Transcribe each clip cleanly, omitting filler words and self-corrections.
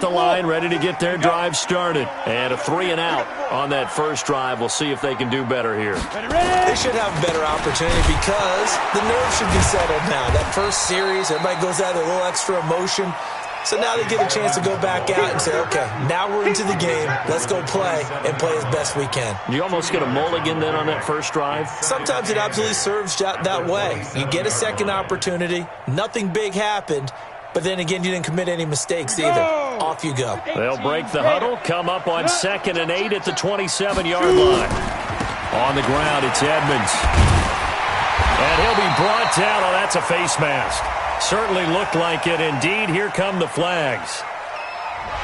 The line ready to get their drive started. And a 3-and-out on that first drive. We'll see if they can do better here. They should have a better opportunity because the nerves should be settled now. That first series, everybody goes out with a little extra emotion. So now they get a chance to go back out and say, okay, now we're into the game. Let's go play and play as best we can. You almost get a mulligan then on that first drive? Sometimes it absolutely serves that way. You get a second opportunity. Nothing big happened. But then again, you didn't commit any mistakes either. Off you go. They'll break the huddle, come up on 2nd and 8 at the 27-yard line. On the ground, it's Edmonds. And he'll be brought down. Oh, that's a face mask. Certainly looked like it. Indeed, here come the flags.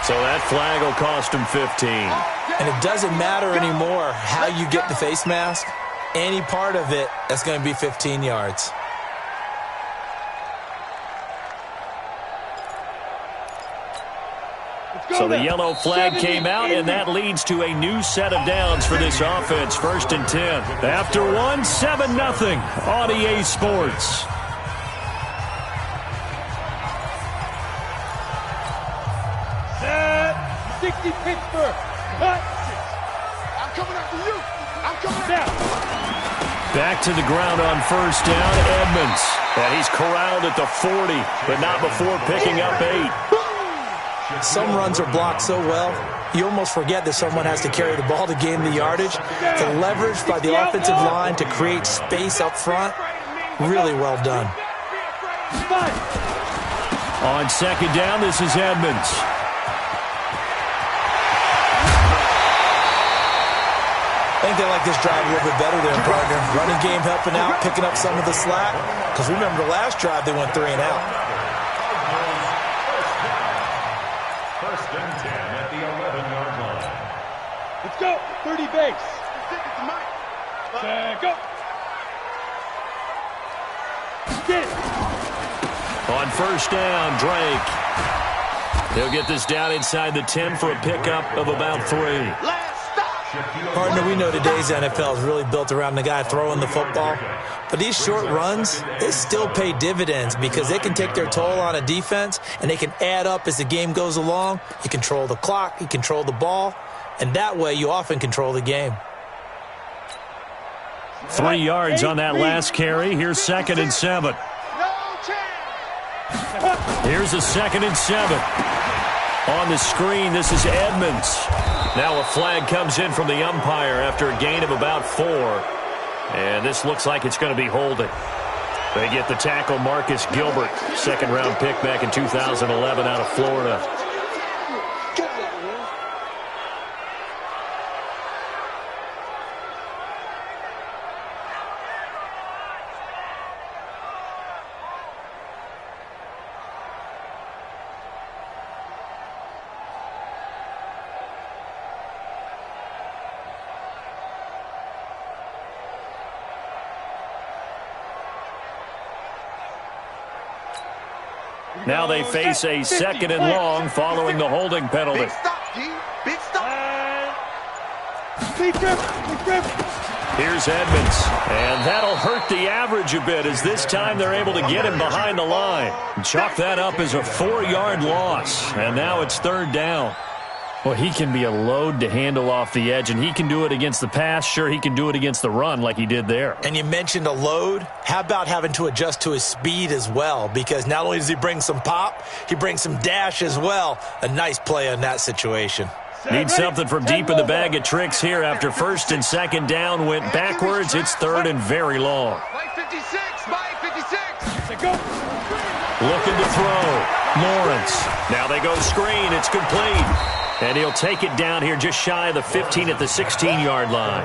So that flag will cost him 15. And it doesn't matter anymore how you get the face mask. Any part of it, that's going to be 15 yards. So the yellow flag came out, and that leads to a new set of downs for this offense. 1st and 10. After 1, 7-0 on EA Sports. Set. 60 Pittsburgh. Cut. I'm coming after you. I'm coming down. Back to the ground on 1st down, Edmonds. And he's corralled at the 40, but not before picking up 8. Some runs are blocked so well, you almost forget that someone has to carry the ball to gain the yardage. The leverage by the offensive line to create space up front, really well done. On 2nd down, this is Edmonds. I think they like this drive a little bit better there, partner. Running game helping out, picking up some of the slack. Because remember the last drive, they went 3-and-out. Let's go. 30 base. Set, go. Get it. On 1st down, Drake. He'll get this down inside the 10 for a pickup of about 3. Partner, we know today's NFL is really built around the guy throwing the football. But these short runs, they still pay dividends because they can take their toll on a defense and they can add up as the game goes along. You control the clock, you control the ball, and that way you often control the game. 3 yards on that last carry. Here's 2nd and 7. Here's a 2nd and 7. On the screen, this is Edmonds. Now a flag comes in from the umpire after a gain of about 4. And this looks like it's going to be holding. They get the tackle, Marcus Gilbert, 2nd-round pick back in 2011 out of Florida. Now they face a 2nd and long following the holding penalty. Big stop, G. Big stop. Big grip. Big grip. Here's Edmonds. And that'll hurt the average a bit as this time they're able to get him behind the line. Chalk that up as a 4-yard loss. And now it's 3rd down. Well, he can be a load to handle off the edge, and he can do it against the pass. Sure, he can do it against the run like he did there. And you mentioned a load. How about having to adjust to his speed as well? Because not only does he bring some pop, he brings some dash as well. A nice play on that situation. Need something from deep in the bag of tricks here after 1st and 2nd down went backwards. It's 3rd and very long. By 56. By 56. Go. Looking to throw. Lawrence. Now they go screen. It's complete. And he'll take it down here just shy of the 15 at the 16-yard line.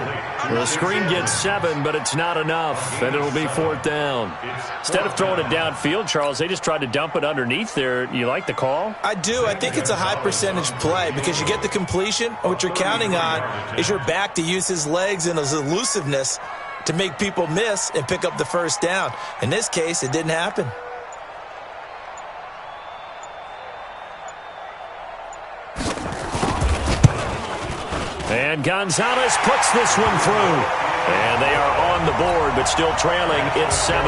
The screen gets 7, but it's not enough, and it'll be 4th down. Instead of throwing it downfield, Charles, they just tried to dump it underneath there. You like the call? I do. I think it's a high-percentage play because you get the completion, and what you're counting on is your back to use his legs and his elusiveness to make people miss and pick up the 1st down. In this case, it didn't happen. And Gonzalez puts this one through. And they are on the board, but still trailing. It's 7-3.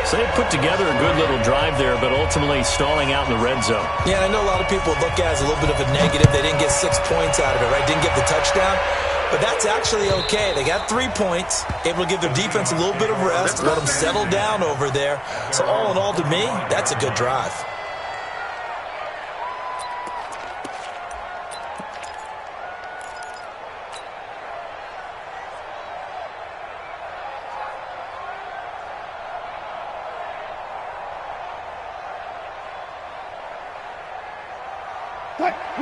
So they put together a good little drive there, but ultimately stalling out in the red zone. Yeah, I know a lot of people look at it as a little bit of a negative. They didn't get 6 points out of it, right? Didn't get the touchdown. But that's actually okay. They got 3 points, able to give their defense a little bit of rest, let them settle down over there. So all in all, to me, that's a good drive.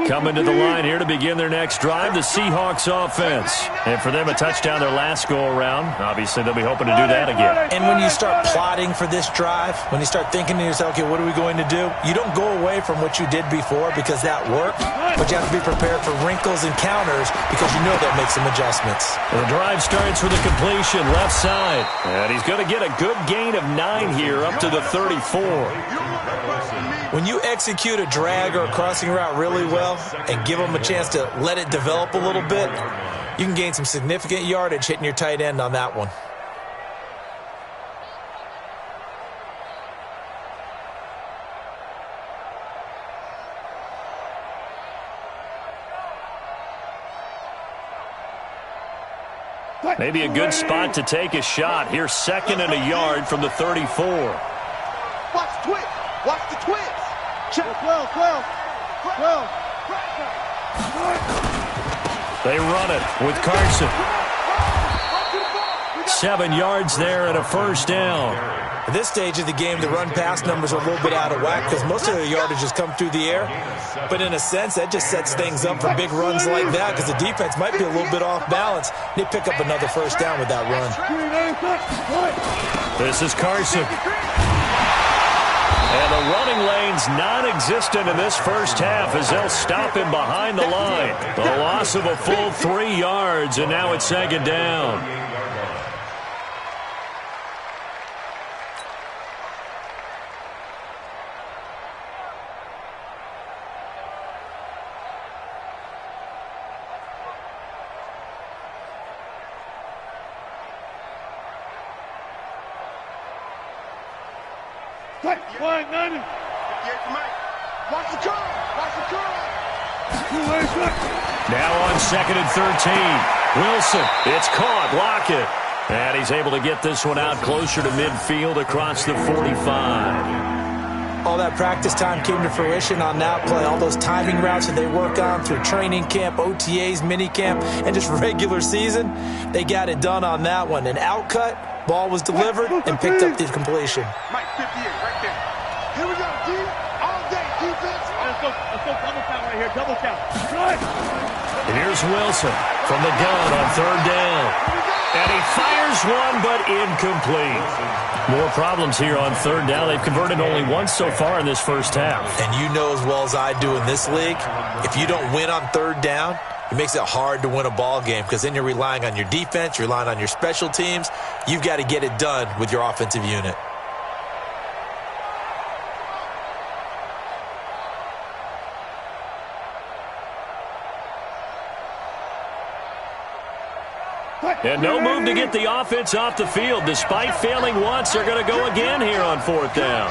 Coming to the line here to begin their next drive, the Seahawks offense. And for them, a touchdown their last go-around. Obviously, they'll be hoping to do that again. And when you start plotting for this drive, when you start thinking to yourself, okay, what are we going to do? You don't go away from what you did before because that worked, but you have to be prepared for wrinkles and counters because you know they'll make some adjustments. The drive starts with a completion left side. And he's going to get a good gain of 9 here up to the 34. When you execute a drag or a crossing route really well and give them a chance to let it develop a little bit, you can gain some significant yardage hitting your tight end on that one. Maybe a good spot to take a shot. Here's 2nd and a yard from the 34. Watch the twist. Watch the twist. Check. 12. They run it with Carson. 7 yards there and a first down. At this stage of the game, the run-pass numbers are a little bit out of whack because most of the yardage has come through the air. But in a sense, that just sets things up for big runs like that because the defense might be a little bit off balance. They pick up another first down with that run. This is Carson. And the running lane's non-existent in this first half as they'll stop him behind the line. The loss of a full 3 yards, and now it's 2nd down. Watch the curl. Now on 2nd and 13. Wilson, it's caught. Lockett. And he's able to get this one out closer to midfield across the 45. All that practice time came to fruition on that play. All those timing routes that they work on through training camp, OTAs, minicamp, and just regular season, they got it done on that one. An outcut, ball was delivered, and picked up the completion. Mike 58 right there. Here we go, D. All day defense. Let's go double count right here. Double count. Here's Wilson from the gun on 3rd down. And he fires one, but incomplete. More problems here on 3rd down. They've converted only once so far in this first half. And you know as well as I do in this league, if you don't win on 3rd down, it makes it hard to win a ball game because then you're relying on your defense, you're relying on your special teams. You've got to get it done with your offensive unit. And no move to get the offense off the field. Despite failing once, they're going to go again here on 4th down.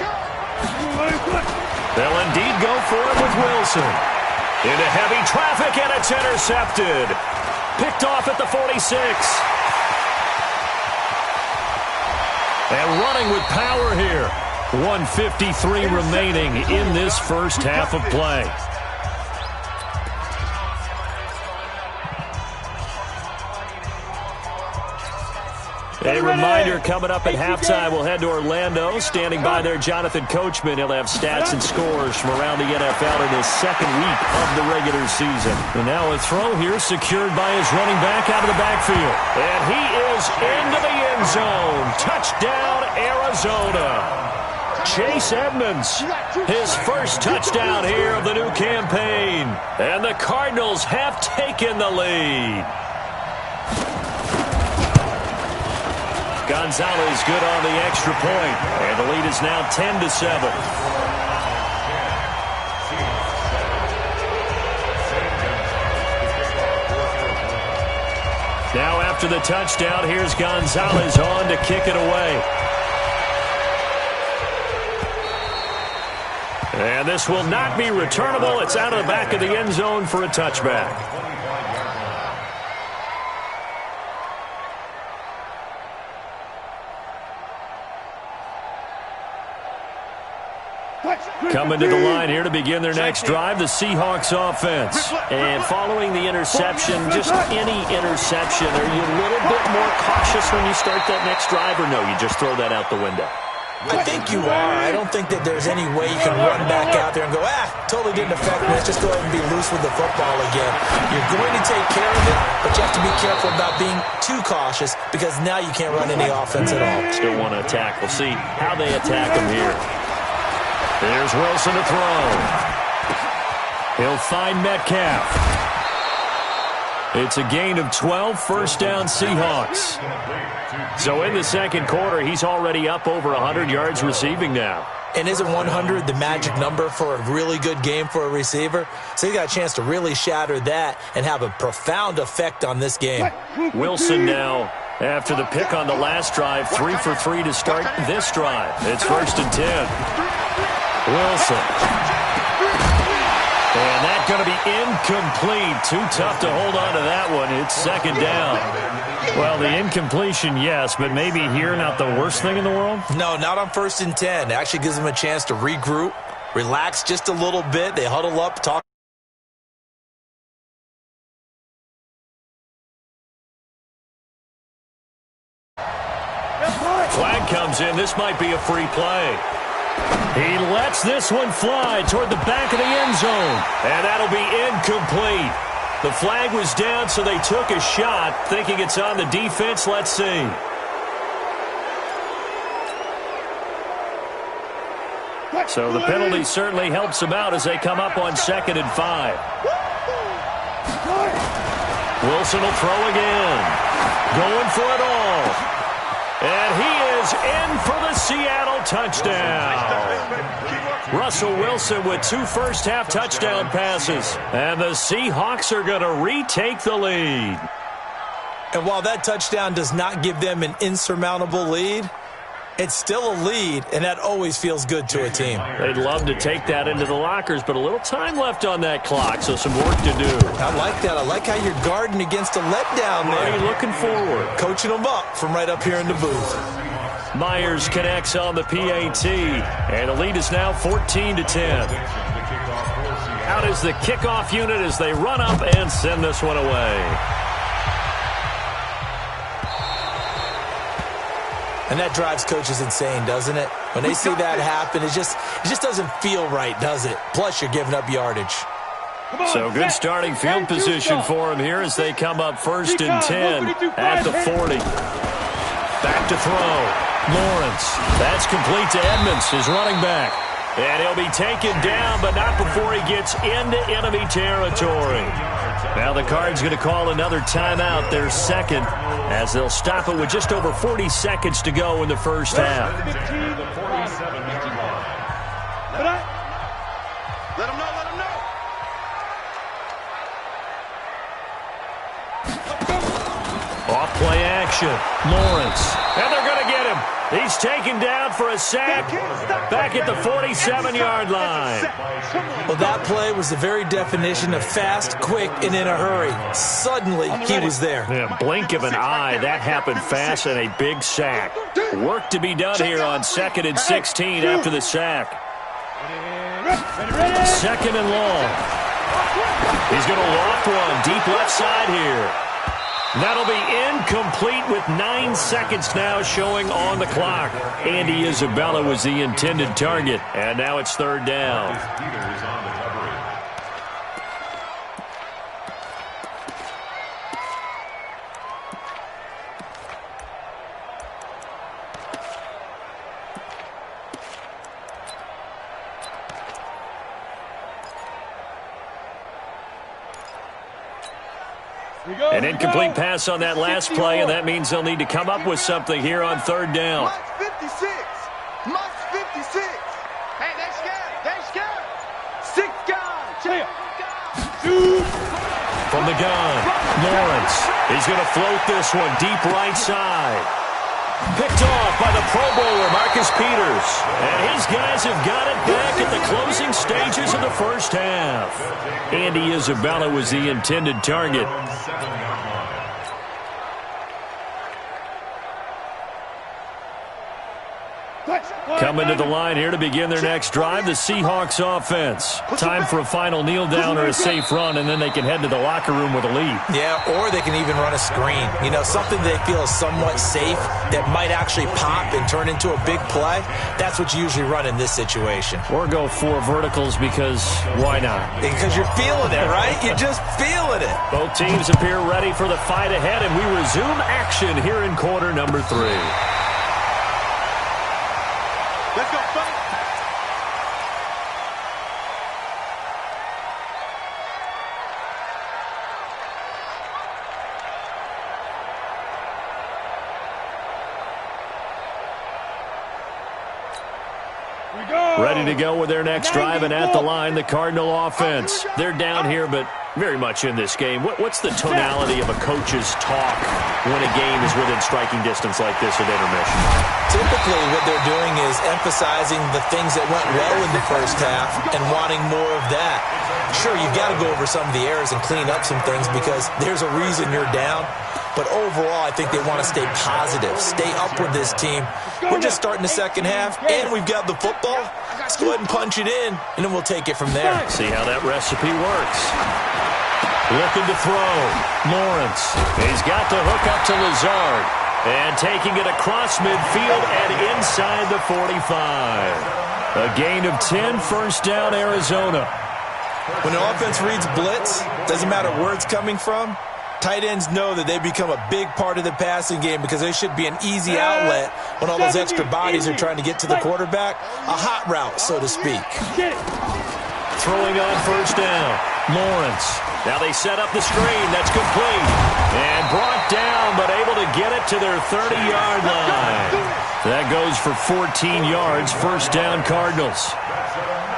They'll indeed go for it with Wilson. Into heavy traffic, and it's intercepted. Picked off at the 46. And running with power here. 1:53 remaining in this first half of play. A reminder coming up at halftime, we'll head to Orlando. Standing by there, Jonathan Coachman. He'll have stats and scores from around the NFL in his 2nd week of the regular season. And now a throw here secured by his running back out of the backfield. And he is into the end zone. Touchdown, Arizona. Chase Edmonds, his first touchdown here of the new campaign. And the Cardinals have taken the lead. Gonzalez good on the extra point, and the lead is now 10-7. Now, after the touchdown, here's Gonzalez on to kick it away. And this will not be returnable. It's out of the back of the end zone for a touchback. Coming to the line here to begin their next drive, the Seahawks offense. And following the interception, just any interception, are you a little bit more cautious when you start that next drive, or no, you just throw that out the window? I think you are. I don't think that there's any way you can run back out there and go, totally didn't affect me. Let's just go ahead and be loose with the football again. You're going to take care of it, but you have to be careful about being too cautious because now you can't run any offense at all. Still want to attack. We'll see how they attack him here. Here's Wilson to throw. He'll find Metcalf. It's a gain of 12, first down Seahawks. So in the second quarter, he's already up over 100 yards receiving now. And isn't 100 the magic number for a really good game for a receiver? So he got a chance to really shatter that and have a profound effect on this game. Wilson now, after the pick on the last drive, 3 for 3 to start this drive. It's 1st and 10. Wilson. And that's going to be incomplete. Too tough to hold on to that one. It's 2nd down. Well, the incompletion, yes, but maybe here not the worst thing in the world? No, not on 1st and 10. It actually gives them a chance to regroup, relax just a little bit. They huddle up, talk. Flag comes in. This might be a free play. He lets this one fly toward the back of the end zone. And that'll be incomplete. The flag was down, so they took a shot, thinking it's on the defense. Let's see. So the penalty certainly helps them out as they come up on 2nd and 5. Wilson will throw again. Going for it all. And he is in for the Seattle touchdown. Russell Wilson with 2 first-half touchdown passes. And the Seahawks are going to retake the lead. And while that touchdown does not give them an insurmountable lead, it's still a lead, and that always feels good to a team. They'd love to take that into the lockers, but a little time left on that clock, so some work to do. I like that. I like how you're guarding against a letdown there. Already looking forward. Coaching them up from right up here in the booth. Myers connects on the PAT, and the lead is now 14-10. Out is the kickoff unit as they run up and send this one away. And that drives coaches insane, doesn't it? When they see that happen, it just doesn't feel right, does it? Plus, you're giving up yardage. So good starting field position for him here as they come up 1st and 10 at the 40. Back to throw. Lawrence. That's complete to Edmonds, his running back. And he'll be taken down, but not before he gets into enemy territory. Now the Cards going to call another timeout, their 2nd, as they'll stop it with just over 40 seconds to go in the first half. Let him know. Off play action. Lawrence. And they're going to get him. He's taken down for a sack back at the 47-yard line. Well, that play was the very definition of fast, quick, and in a hurry. Suddenly, he was there. Yeah, blink of an eye. That happened fast and a big sack. Work to be done here on 2nd and 16 after the sack. 2nd and long. He's going to loft one deep left side here. That'll be incomplete with 9 seconds now showing on the clock. Andy Isabella was the intended target, and now it's 3rd down. An incomplete pass on that last play, and that means they'll need to come up with something here on 3rd down. Must 56. Hey, they scared. 6 guys. From the gun, Lawrence. He's going to float this one deep right side. Picked off by the Pro Bowler, Marcus Peters. And his guys have got it back at the closing stages of the first half. Andy Isabella was the intended target. Coming to the line here to begin their next drive, the Seahawks offense. Time for a final kneel down or a safe run, and then they can head to the locker room with a lead. Yeah, or they can even run a screen. You know, something they feel is somewhat safe that might actually pop and turn into a big play. That's what you usually run in this situation. Or go 4 verticals because why not? Because you're feeling it, right? You're just feeling it. Both teams appear ready for the fight ahead, and we resume action here in quarter number 3. Let's go, fight. Ready to go with their next drive, and at the line, the Cardinal offense. They're down here, but very much in this game. What's the tonality of a coach's talk when a game is within striking distance like this at intermission? Typically, what they're doing is emphasizing the things that went well in the first half and wanting more of that. Sure, you've got to go over some of the errors and clean up some things because there's a reason you're down. But overall, I think they want to stay positive, stay up with this team. We're just starting the second half, and we've got the football. Let's go ahead and punch it in, and then we'll take it from there. See how that recipe works. Looking to throw. Lawrence. He's got the hook up to Lazard. And taking it across midfield and inside the 45. A gain of 10, first down, Arizona. When the offense reads blitz, doesn't matter where it's coming from, tight ends know that they become a big part of the passing game because they should be an easy outlet when all those extra bodies are trying to get to the quarterback. A hot route, so to speak. Throwing on first down. Lawrence. Now they set up the screen. That's complete. And brought down, but able to get it to their 30-yard line. That goes for 14 yards. First down, Cardinals.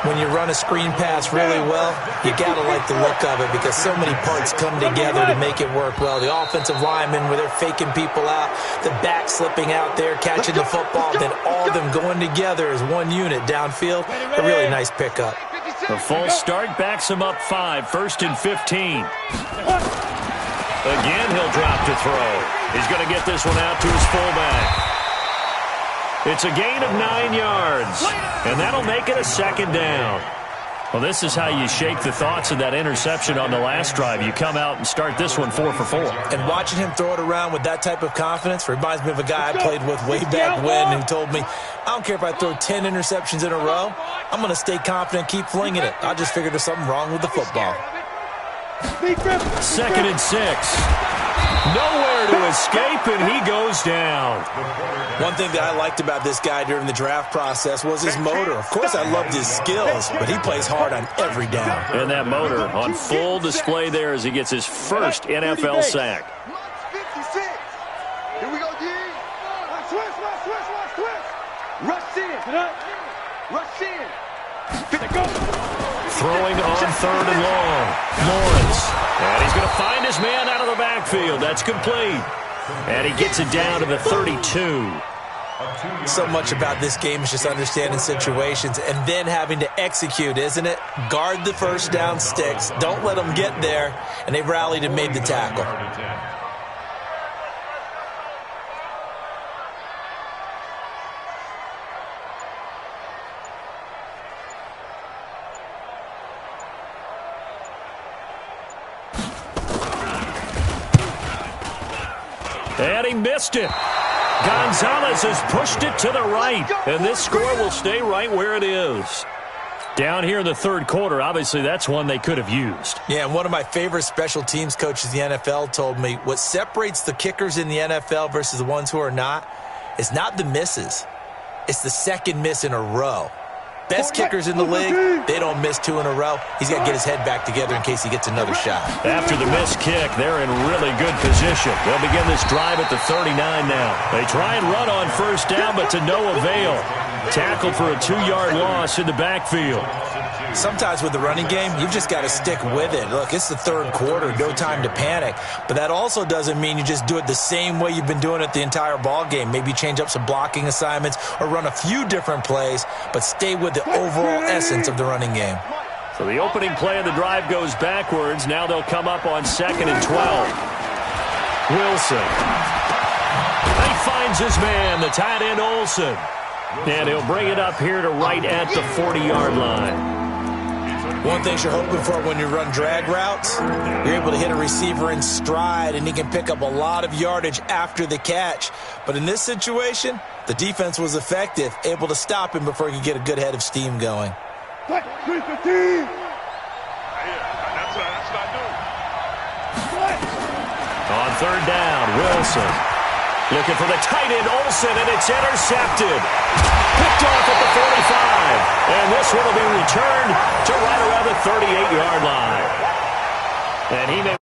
When you run a screen pass really well, you got to like the look of it because so many parts come together to make it work well. The offensive linemen, where they're faking people out, the back slipping out there, catching the football, then all of them going together as one unit downfield. A really nice pickup. The false start backs him up 5, first and 15. Again, he'll drop to throw. He's going to get this one out to his fullback. It's a gain of 9 yards, and that'll make it a second down. Well, this is how you shake the thoughts of that interception on the last drive. You come out and start this one 4 for 4. And watching him throw it around with that type of confidence reminds me of a guy I played with way back when who told me, I don't care if I throw 10 interceptions in a row, I'm going to stay confident and keep flinging it. I just figured there's something wrong with the football. Second and 6. Nowhere to escape, and he goes down. One thing that I liked about this guy during the draft process was his motor. Of course, I loved his skills, but he plays hard on every down. And that motor on full display there as he gets his first NFL sack. 56. Here we go, D. Switch. Rush in. Rush in. Throwing on third and long. Lawrence. And he's going to find his man out of the backfield. That's complete. And he gets it down to the 32. So much about this game is just understanding situations and then having to execute, isn't it? Guard the first down sticks. Don't let them get there. And they rallied and made the tackle. And he missed it. Gonzalez has pushed it to the right. And this score will stay right where it is. Down here in the third quarter, obviously that's one they could have used. Yeah, and one of my favorite special teams coaches in the NFL told me what separates the kickers in the NFL versus the ones who are not is not the misses. It's the second miss in a row. Best kickers in the league, they don't miss 2 in a row. He's got to get his head back together in case he gets another shot. After the missed kick, they're in really good position. They'll begin this drive at the 39 now. They try and run on first down, but to no avail. Tackled for a 2-yard loss in the backfield. Sometimes with the running game, you've just got to stick with it. Look, it's the third quarter, no time to panic. But that also doesn't mean you just do it the same way you've been doing it the entire ball game. Maybe change up some blocking assignments or run a few different plays, but stay with the overall essence of the running game. So the opening play of the drive goes backwards. Now they'll come up on 2nd and 12. Wilson. He finds his man, the tight end Olsen. And he'll bring it up here to right at the 40-yard line. One thing you're hoping for when you run drag routes, you're able to hit a receiver in stride, and he can pick up a lot of yardage after the catch. But in this situation, the defense was effective, able to stop him before he could get a good head of steam going. That's what I do. On 3rd down, Wilson. Looking for the tight end, Olsen, and it's intercepted. Picked off at the 45. And this one will be returned to right around the 38-yard line. And he may